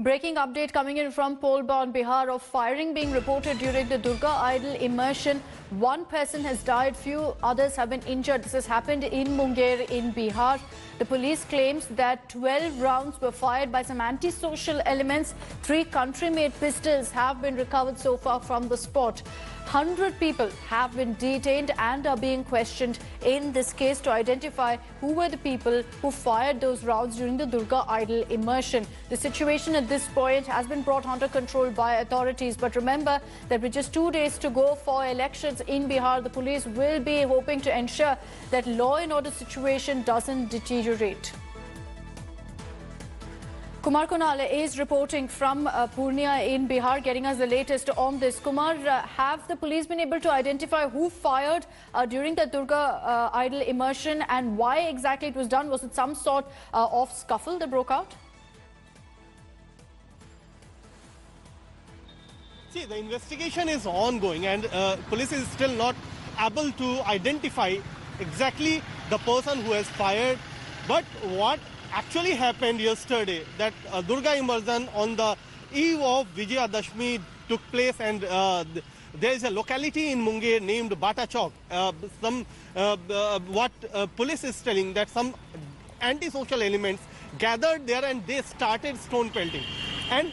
Breaking update coming in from Polban, Bihar, of firing being reported during the Durga Idol immersion. One person has died, few others have been injured. This has happened in Munger in Bihar. The police claims that 12 rounds were fired by some anti-social elements. 3 country-made pistols have been recovered so far from the spot. 100 people have been detained and are being questioned in this case to identify who were the people who fired those rounds during the Durga Idol immersion. The situation at this point has been brought under control by authorities. But remember that with just 2 days to go for elections in Bihar, the police will be hoping to ensure that law and order situation doesn't deteriorate. Kumar Kunal is reporting from Purnia in Bihar, getting us the latest on this. Kumar, have the police been able to identify who fired during the Durga Idol immersion and why exactly it was done? Was it some sort of scuffle that broke out? See, the investigation is ongoing and police is still not able to identify exactly the person who has fired. But what actually happened yesterday, that Durga immersion on the eve of Vijayadashmi took place, and there is a locality in Munger named Bata Chowk. What police is telling that some anti-social elements gathered there and they started stone pelting. And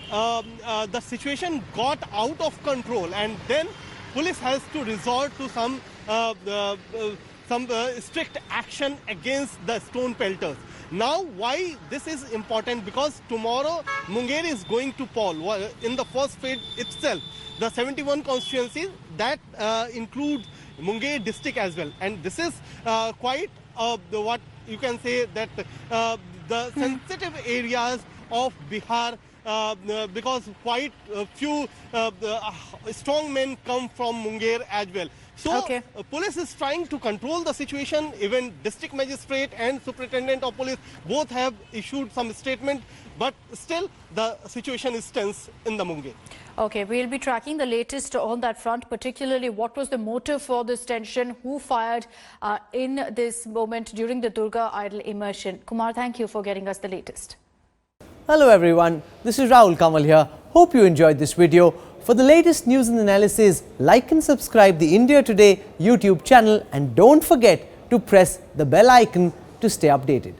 the situation got out of control, and then police has to resort to some strict action against the stone pelters. Now, why this is important? Because tomorrow Munger is going to poll in the first phase itself. The 71 constituencies that include Munger district as well, and this is quite what you can say that the sensitive areas of Bihar. Because quite a few strong men come from Munger as well. So police is trying to control the situation. Even district magistrate and superintendent of police both have issued some statement, but still the situation is tense in the Munger. Okay, we'll be tracking the latest on that front, particularly what was the motive for this tension, who fired in this moment during the Durga Idol immersion. Kumar, thank you for getting us the latest. Hello everyone, this is Rahul Kamal here. Hope you enjoyed this video. For the latest news and analysis, like and subscribe the India Today YouTube channel, and don't forget to press the bell icon to stay updated.